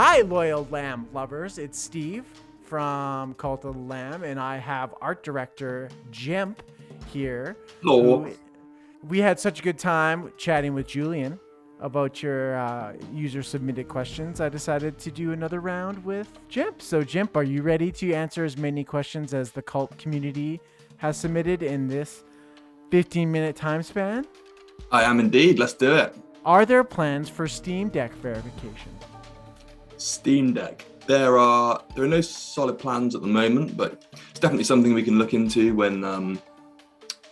Hi, loyal lamb lovers. It's Steve from Cult of the Lamb, and I have art director Jimp here. Hello. Who we had such a good time chatting with Julian about your user submitted questions. I decided to do another round with Jimp. So, Jimp, are you ready to answer as many questions as the cult community has submitted in this 15-minute time span? I am indeed. Let's do it. Are there plans for Steam Deck verification? Steam Deck. There are no solid plans at the moment, but it's definitely something we can look into when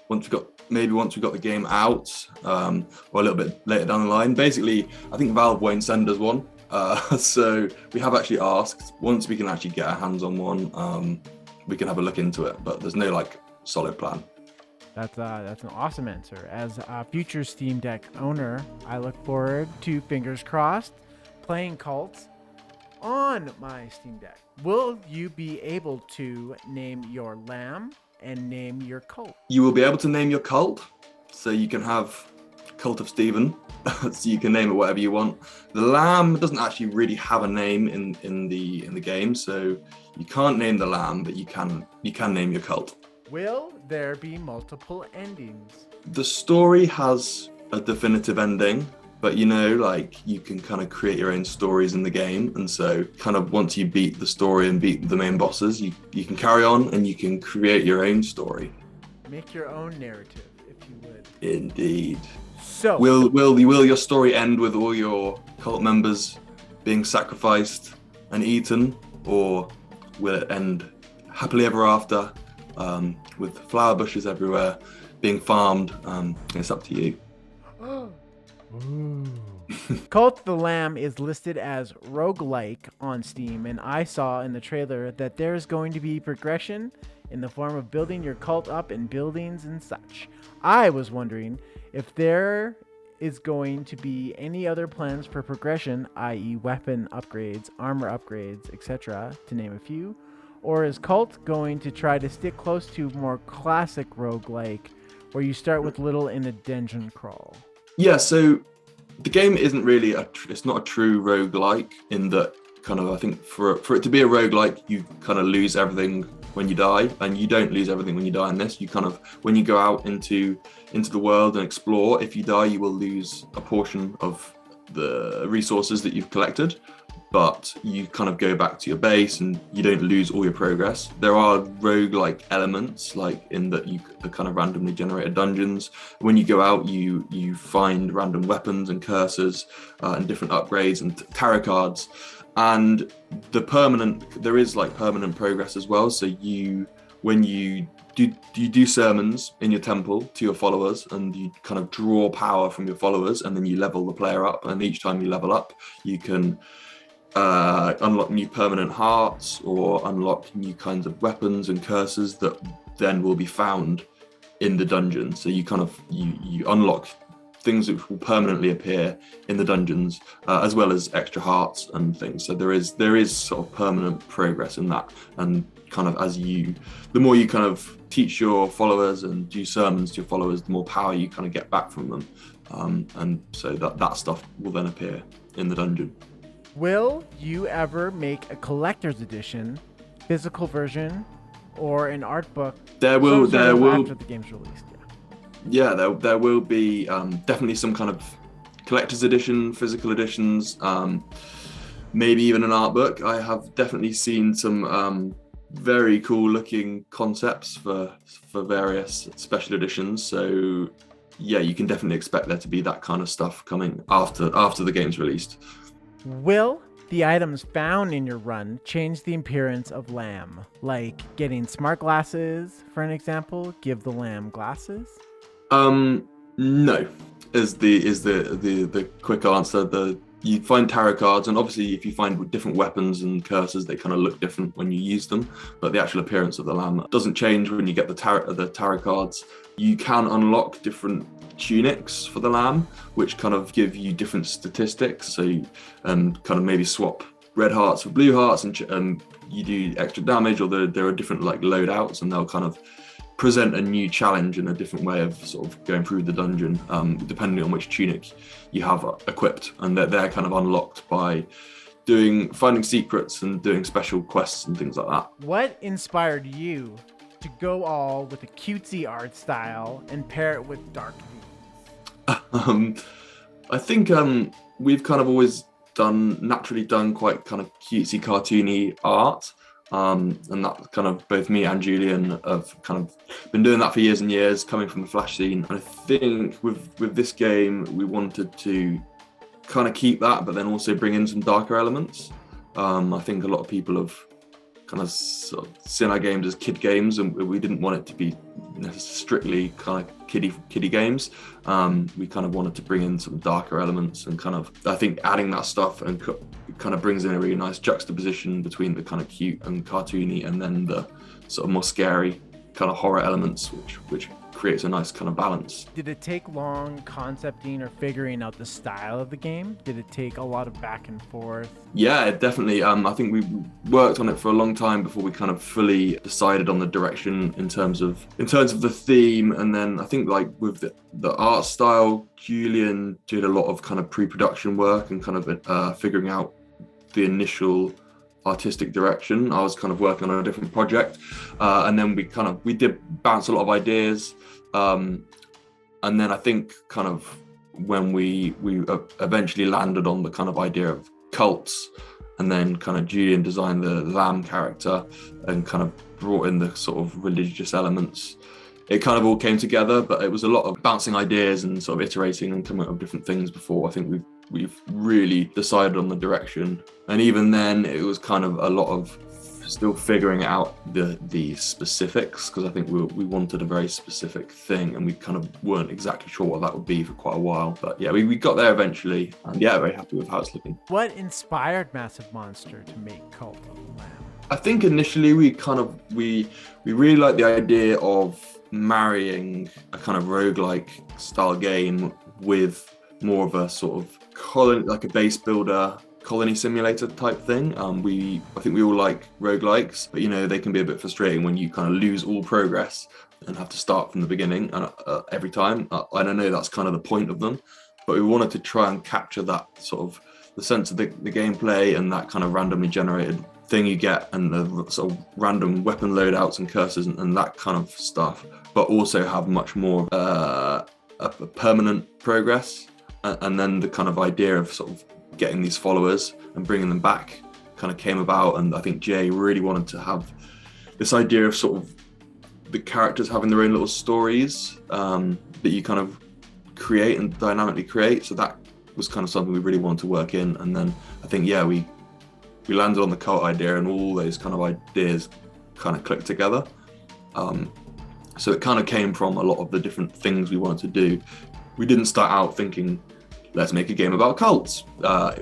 once we've got the game out, or a little bit later down the line. Basically, I think Valve won't send us one, so we have actually asked. Once we can actually get our hands on one, we can have a look into it. But there's no solid plan. That's an awesome answer. As a future Steam Deck owner, I look forward to, fingers crossed, playing Cult on my Steam Deck. Will you be able to name your lamb and name your cult? You will be able to name your cult, so you can have Cult of Stephen, so you can name it whatever you want. The lamb doesn't actually really have a name in the game, so you can't name the lamb, but you can name your cult. Will there be multiple endings? The story has a definitive ending, but you can kind of create your own stories in the game. And so kind of once you beat the story and beat the main bosses, you can carry on and you can create your own story. Make your own narrative, if you would. Indeed. So will your story end with all your cult members being sacrificed and eaten, or will it end happily ever after, with flower bushes everywhere being farmed? It's up to you. Cult of the Lamb is listed as roguelike on Steam, and I saw in the trailer that there's going to be progression in the form of building your cult up in buildings and such. I was wondering if there is going to be any other plans for progression, i.e. weapon upgrades, armor upgrades, etc., to name a few, or is Cult going to try to stick close to more classic roguelike, where you start with little in a dungeon crawl? Yeah, so the game isn't really it's not a true roguelike in that kind of, I think for it to be a roguelike, you kind of lose everything when you die, and you don't lose everything when you die in this. You kind of, when you go out into the world and explore, if you die, you will lose a portion of the resources that you've collected, but you kind of go back to your base and you don't lose all your progress. There are roguelike elements, like in that you kind of randomly generated dungeons. When you go out, you find random weapons and curses and different upgrades and tarot cards. And there is permanent progress as well. So when you do sermons in your temple to your followers, and you kind of draw power from your followers, and then you level the player up. And each time you level up, you can unlock new permanent hearts or unlock new kinds of weapons and curses that then will be found in the dungeon. So you kind of you unlock things which will permanently appear in the dungeons, as well as extra hearts and things. So there is sort of permanent progress in that, and kind of the more you kind of teach your followers and do sermons to your followers, the more power you kind of get back from them, and so that stuff will then appear in the dungeon. Will you ever make a collector's edition, physical version, or an art book? There will after the game's released. Yeah, there will be definitely some kind of collector's edition, physical editions, maybe even an art book. I have definitely seen some very cool looking concepts for various special editions. So yeah, you can definitely expect there to be that kind of stuff coming after the game's released. Will the items found in your run change the appearance of Lamb? Like getting smart glasses, for an example, give the Lamb glasses? No, is the quick answer. You find tarot cards, and obviously if you find different weapons and curses, they kind of look different when you use them, but the actual appearance of the lamb doesn't change when you get the tarot cards. You can unlock different tunics for the lamb, which kind of give you different statistics, so you kind of maybe swap red hearts for blue hearts, and you do extra damage, or there are different loadouts, and they'll kind of present a new challenge and a different way of sort of going through the dungeon, depending on which tunic you have equipped, and they're kind of unlocked by finding secrets and doing special quests and things like that. What inspired you to go all with a cutesy art style and pair it with dark themes? I think we've kind of always naturally done quite kind of cutesy, cartoony art. And that kind of both me and Julian have kind of been doing that for years and years, coming from the Flash scene. And I think with this game, we wanted to kind of keep that, but then also bring in some darker elements. I think a lot of people have kind of sort of seen our games as kid games, and we didn't want it to be strictly kind of kiddie games. We kind of wanted to bring in some darker elements, and kind of, I think adding that stuff and kind of brings in a really nice juxtaposition between the kind of cute and cartoony and then the sort of more scary kind of horror elements, which creates a nice kind of balance. Did it take long concepting or figuring out the style of the game? Did it take a lot of back and forth? Yeah, definitely. I think we worked on it for a long time before we kind of fully decided on the direction in terms of the theme. And then I think like with the art style, Julian did a lot of kind of pre-production work and kind of figuring out the initial artistic direction. I was kind of working on a different project, and then we did bounce a lot of ideas, and then I think kind of when we eventually landed on the kind of idea of cults, and then kind of Julian designed the lamb character and kind of brought in the sort of religious elements. It kind of all came together, but it was a lot of bouncing ideas and sort of iterating and coming up with different things before I think we've really decided on the direction. And even then, it was kind of a lot of still figuring out the specifics, because I think we wanted a very specific thing, and we kind of weren't exactly sure what that would be for quite a while. But yeah, we got there eventually, and yeah, very happy with how it's looking. What inspired Massive Monster to make Cult of the Lamb? I think initially we really liked the idea of marrying a kind of roguelike style game with more of a sort of like a base builder colony simulator type thing. I think we all like roguelikes, but they can be a bit frustrating when you kind of lose all progress and have to start from the beginning every time. I don't know, that's kind of the point of them, but we wanted to try and capture that sort of the sense of the gameplay and that kind of randomly generated thing you get, and the sort of random weapon loadouts and curses and that kind of stuff, but also have much more a permanent progress. And then the kind of idea of sort of getting these followers and bringing them back kind of came about. And I think Jay really wanted to have this idea of sort of the characters having their own little stories that you kind of create and dynamically create. So that was kind of something we really wanted to work in. And then I think, yeah, we landed on the cult idea, and all those kind of ideas kind of clicked together. So it kind of came from a lot of the different things we wanted to do. We didn't start out thinking, let's make a game about cults.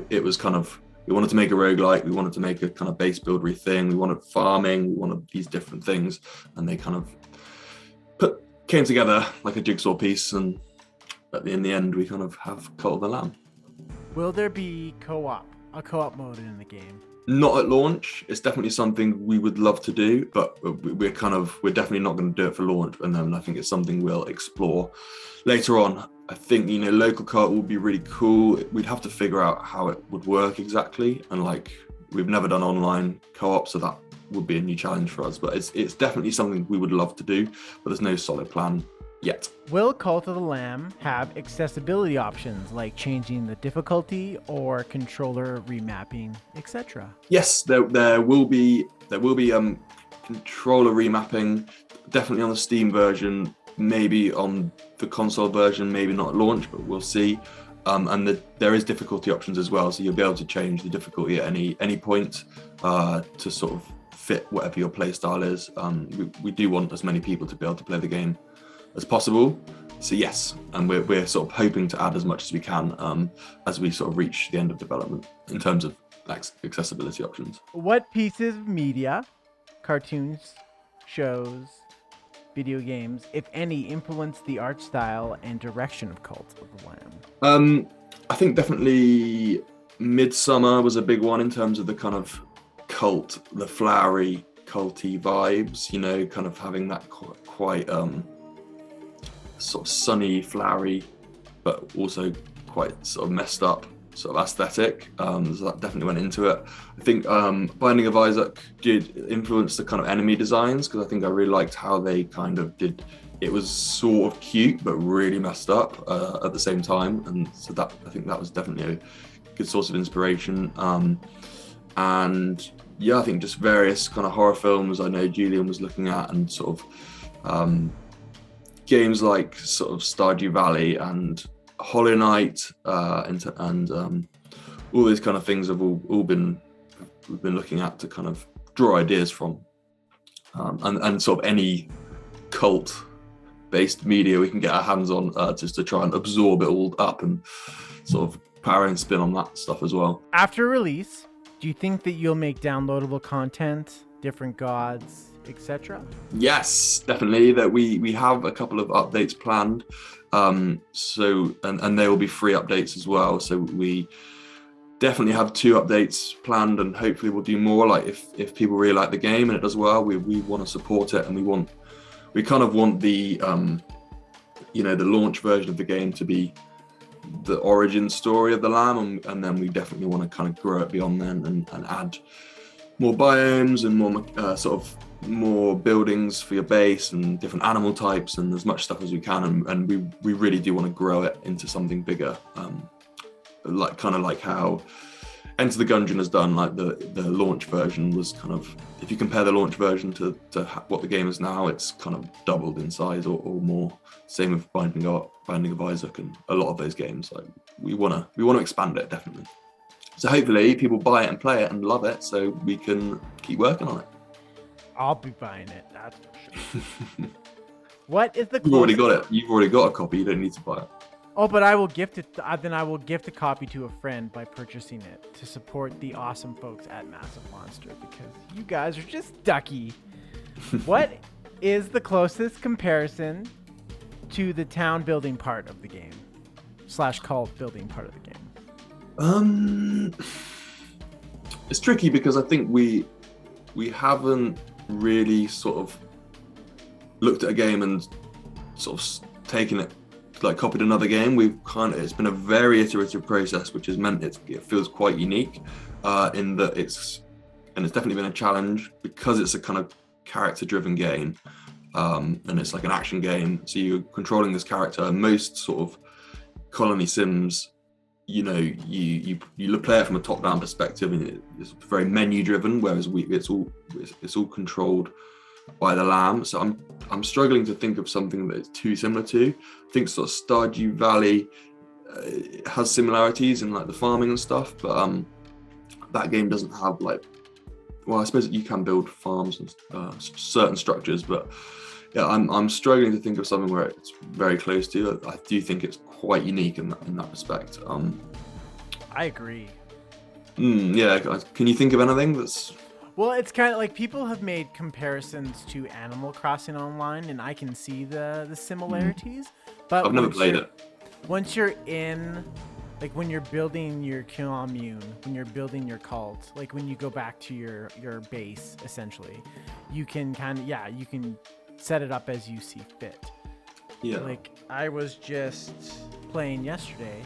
It was kind of, we wanted to make a roguelike, we wanted to make a kind of base buildery thing, we wanted farming, we wanted these different things, and they kind of came together like a jigsaw piece, and in the end we kind of have Cult of the Lamb. Will there be a co-op mode in the game? Not at launch. It's definitely something we would love to do, but we're definitely not going to do it for launch. And then I think it's something we'll explore later on. I think, local co-op would be really cool. We'd have to figure out how it would work exactly. And we've never done online co-op, so that would be a new challenge for us. But it's definitely something we would love to do, but there's no solid plan yet. Will Cult of the Lamb have accessibility options like changing the difficulty or controller remapping, etc.? Yes, there will be controller remapping, definitely on the Steam version, maybe on the console version, maybe not at launch, but we'll see. And there is difficulty options as well, so you'll be able to change the difficulty at any point to sort of fit whatever your play style is. We do want as many people to be able to play the game as possible. So yes, and we're sort of hoping to add as much as we can as we sort of reach the end of development in terms of accessibility options. What pieces of media, cartoons, shows, video games, if any, influence the art style and direction of Cult of the Lamb? I think definitely Midsummer was a big one in terms of the kind of cult, the flowery, culty vibes, kind of having that quite sort of sunny, flowery, but also quite sort of messed up sort of aesthetic, so that definitely went into it. I think Binding of Isaac did influence the kind of enemy designs, because I think I really liked how they kind of did. It was sort of cute but really messed up at the same time, and so that, I think that was definitely a good source of inspiration. And yeah, I think just various kind of horror films I know Julian was looking at, and sort of games like sort of Stardew Valley and Hollow Knight, and all these kind of things have all been, we've been looking at to kind of draw ideas from, and sort of any cult based media we can get our hands on, just to try and absorb it all up and sort of power and spin on that stuff as well. After release, do you think that you'll make downloadable content, different gods, etc.? Yes, definitely. That we have a couple of updates planned, so and they will be free updates as well. So we definitely have 2 updates planned, and hopefully we'll do more. Like if people really like the game and it does well, we want to support it, and we kind of want the the launch version of the game to be the origin story of the lamb, and then we definitely want to kind of grow it beyond then, and add more biomes and more sort of more buildings for your base and different animal types and as much stuff as we can, and we really do want to grow it into something bigger, like kind of like how Enter the Gungeon has done. Like the launch version was kind of, if you compare the launch version to what the game is now, it's kind of doubled in size or more. Same with Binding of Isaac and a lot of those games. Like we want to expand it, definitely. So hopefully people buy it and play it and love it, so we can keep working on it. I'll be buying it, that's for sure. What is the closest... You've already got it. You've already got a copy. You don't need to buy it. Oh, but I will gift it. Then I will gift a copy to a friend by purchasing it to support the awesome folks at Massive Monster, because you guys are just ducky. What is the closest comparison to the town building part of the game / cult building part of the game? It's tricky because I think we haven't really sort of looked at a game and sort of taken it, like copied another game. It's been a very iterative process, which has meant it feels quite unique, in that it's definitely been a challenge because it's a kind of character-driven game, and it's like an action game. So you're controlling this character. Most sort of colony sims, you play it from a top-down perspective, and it's very menu-driven, whereas it's all controlled by the lamb. So I'm struggling to think of something that is too similar to. I think sort of Stardew Valley has similarities in like the farming and stuff, but that game doesn't have like, well, I suppose you can build farms and certain structures, but yeah, I'm struggling to think of something where it's very close to. I do think it's quite unique in that respect. I agree. Yeah, can you think of anything that's... Well, it's kind of like people have made comparisons to Animal Crossing Online, and I can see the similarities. But I've never played it. Once you're in, like when you're building your commune, when you're building your cult, like when you go back to your base, essentially, you can you can set it up as you see fit. Yeah. Like I was just playing yesterday,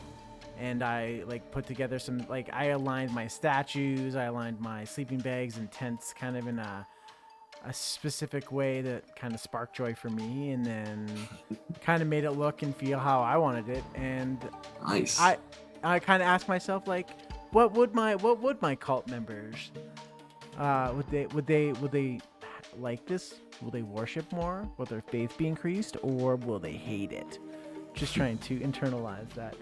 and I like put together some, like I aligned my statues, I aligned my sleeping bags and tents kind of in a specific way that kind of sparked joy for me, and then kind of made it look and feel how I wanted it. And nice. I kind of asked myself, like, what would my cult members would they like this? Will they worship more? Will their faith be increased, or will they hate it? Just trying to internalize that.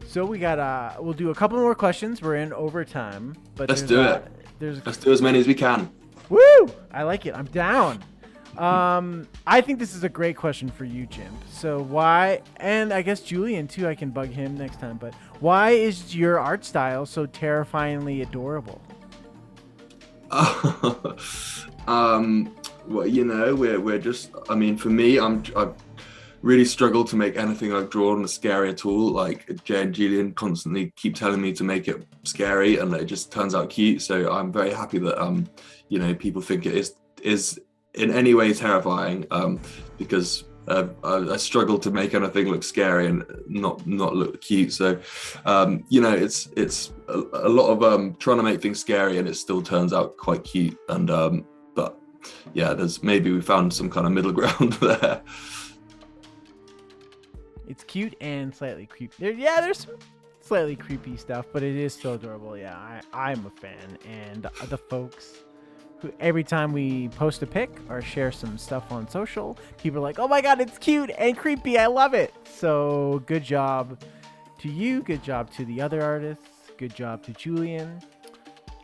So we got we'll do a couple more questions. We're in overtime, but let's do it. Let's do as many as we can. Woo! I like it. I'm down. I think this is a great question for you, Jimp. So why, and I guess Julian too, I can bug him next time, but why is your art style so terrifyingly adorable? Well, we're just, I mean, for me, I've really struggled to make anything I've drawn scary at all. Like Jay and Julian constantly keep telling me to make it scary, and it just turns out cute. So I'm very happy that people think it is in any way terrifying, because I struggle to make anything look scary and not look cute. So, it's a lot of trying to make things scary, and it still turns out quite cute. And but yeah, we found some kind of middle ground there. It's cute and slightly creepy. There's some slightly creepy stuff, but it is still adorable. Yeah, I'm a fan, and the folks who every time we post a pic or share some stuff on social, people are like, "Oh my god, it's cute and creepy. I love it." So good job to you. Good job to the other artists. Good job to Julian.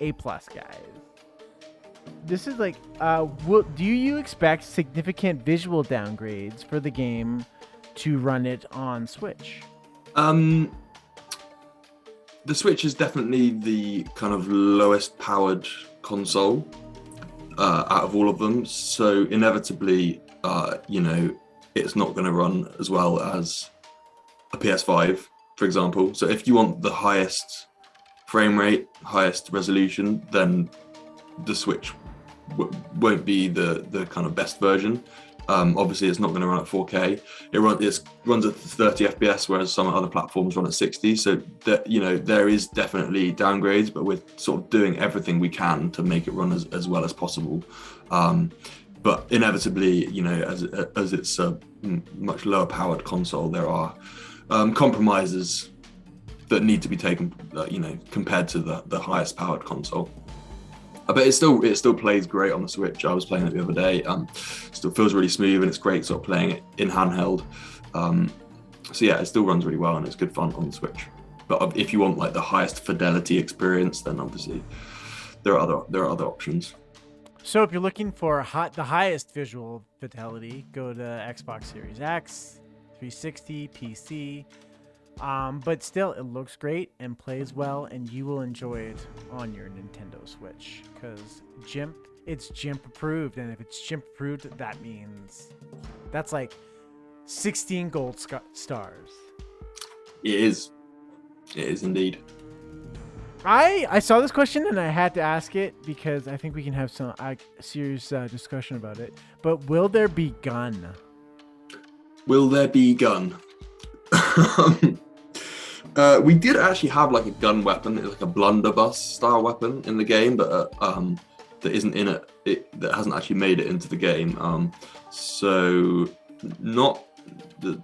A+, guys. This is like, do you expect significant visual downgrades for the game to run it on Switch? The Switch is definitely the kind of lowest powered console out of all of them. So inevitably, it's not going to run as well as a PS5, for example. So if you want the highest frame rate, highest resolution, then the Switch won't be the kind of best version. Obviously, it's not going to run at 4K. It runs at 30 FPS, whereas some other platforms run at 60. So there is definitely downgrades, but we're sort of doing everything we can to make it run as well as possible. But inevitably, as it's a much lower powered console, there are compromises that need to be taken, compared to the highest powered console. But it still plays great on the Switch. I was playing it the other day. Still feels really smooth, and it's great sort of playing it in handheld. So yeah, it still runs really well, and it's good fun on the Switch. But if you want like the highest fidelity experience, then obviously there are other options. So if you're looking for the highest visual fidelity, go to Xbox Series X, 360, PC. But still, it looks great and plays well, and you will enjoy it on your Nintendo Switch because it's Jimp approved, and if it's Jimp approved, that means that's like 16 gold stars. It is indeed. I saw this question and I had to ask it because I think we can have some serious discussion about it. But will there be gun? Will there be gun? We did actually have like a gun weapon, like a blunderbuss style weapon in the game, but that isn't in it. That hasn't actually made it into the game. So not at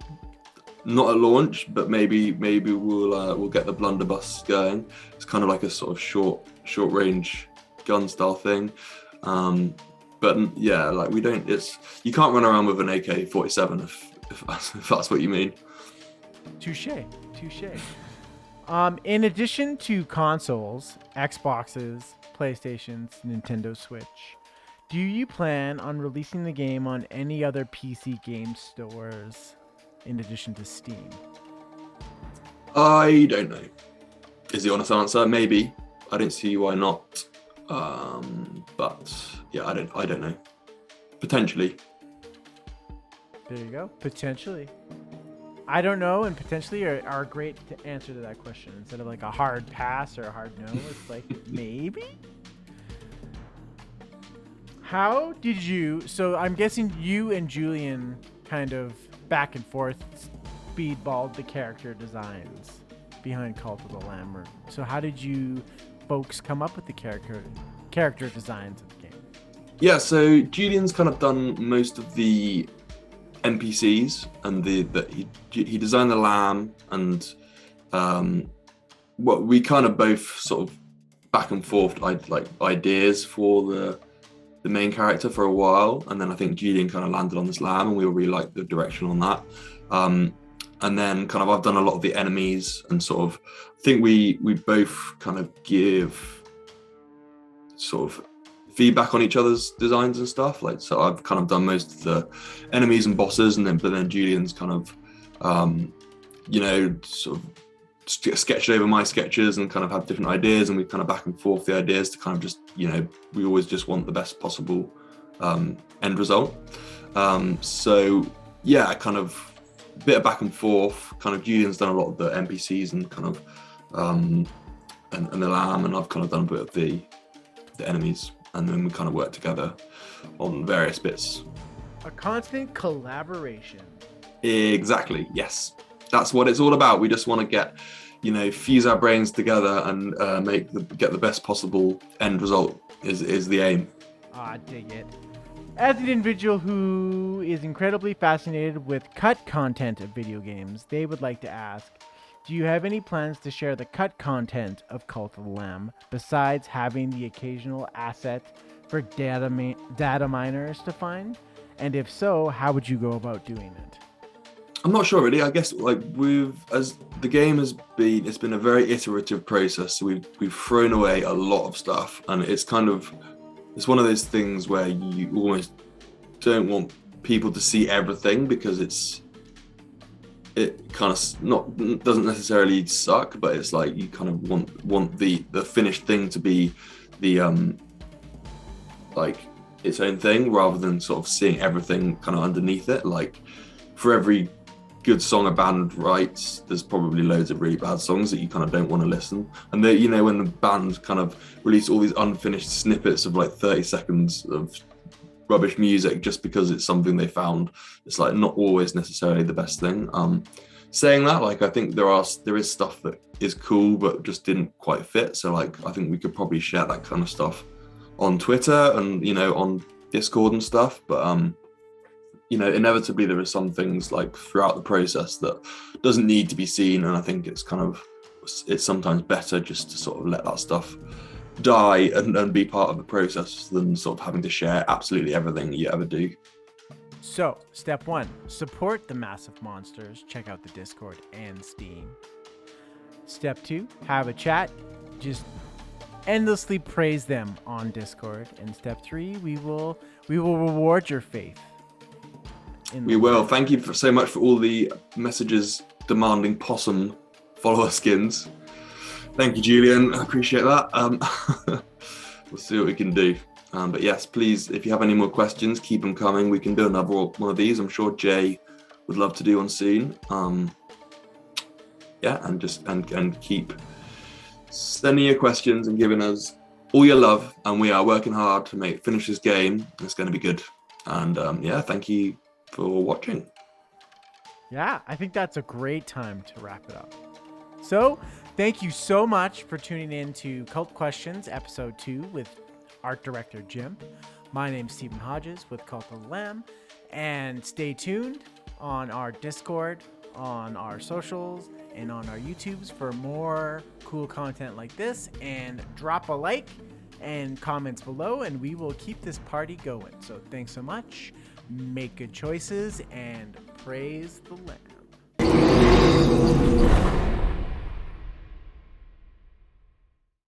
launch, but maybe we'll get the blunderbuss going. It's kind of like a sort of short range gun style thing. But yeah, like you can't run around with an AK-47 if that's what you mean. Touche. In addition to consoles, Xboxes, PlayStations, Nintendo Switch, do you plan on releasing the game on any other PC game stores in addition to Steam? I don't know, is the honest answer. Maybe. I don't see why not. But yeah, I don't know. Potentially. There you go. Potentially. I don't know, and potentially are a great answer to that question. Instead of like a hard pass or a hard no, it's like maybe. How did you? So I'm guessing you and Julian kind of back and forth speedballed the character designs behind Cult of the Lamb. So how did you folks come up with the character designs of the game? Yeah, so Julian's kind of done most of the NPCs, and he designed the lamb, and what we kind of both sort of back and forth like ideas for the main character for a while, and then I think Julian kind of landed on this lamb, and we really liked the direction on that. And then kind of I've done a lot of the enemies, and sort of I think we both kind of give sort of feedback on each other's designs and stuff. Like, so I've kind of done most of the enemies and bosses, but then Julian's kind of sort of sketched over my sketches and kind of had different ideas, and we kind of back and forth the ideas to kind of just, we always just want the best possible end result. So yeah, kind of a bit of back and forth. Kind of Julian's done a lot of the NPCs and kind of and the lamb, and I've kind of done a bit of the enemies, and then we kind of work together on various bits A constant collaboration. Exactly. Yes, that's what it's all about. We just want to get, fuse our brains together and get the best possible end result. Is the aim. Ah, dig it. As an individual who is incredibly fascinated with cut content of video games, they would like to ask, do you have any plans to share the cut content of Cult of the Lamb, besides having the occasional asset for data miners to find? And if so, how would you go about doing it? I'm not sure really. I guess as the game it's been a very iterative process. So we've thrown away a lot of stuff, and it's one of those things where you almost don't want people to see everything, because it kind of doesn't necessarily suck, but it's like you kind of want the finished thing to be the like its own thing, rather than sort of seeing everything kind of underneath it. Like, for every good song a band writes, there's probably loads of really bad songs that you kind of don't want to listen. And when the band kind of release all these unfinished snippets of like 30 seconds of rubbish music just because it's something they found, it's like not always necessarily the best thing. Saying that, like, I think there is stuff that is cool but just didn't quite fit. So like, I think we could probably share that kind of stuff on Twitter and on Discord and stuff. But inevitably there are some things like throughout the process that doesn't need to be seen, and I think it's sometimes better just to sort of let that stuff die and be part of the process than sort of having to share absolutely everything you ever do. So, step 1, support the massive monsters. Check out the Discord and Steam. Step 2, have a chat. Just endlessly praise them on Discord. And step 3, we will reward your faith. We will. Thank you so much for all the messages demanding possum follower skins. Thank you, Julian. I appreciate that. We'll see what we can do. But yes, please, if you have any more questions, keep them coming. We can do another one of these. I'm sure Jay would love to do one soon. And keep sending your questions and giving us all your love. And we are working hard to finish this game. It's going to be good. And thank you for watching. Yeah, I think that's a great time to wrap it up. So, thank you so much for tuning in to Cult Questions Episode 2 with Art Director Jimp. My name's Stephen Hodges with Cult of the Lamb. And stay tuned on our Discord, on our socials, and on our YouTubes for more cool content like this. And drop a like and comments below, and we will keep this party going. So thanks so much. Make good choices and praise the land.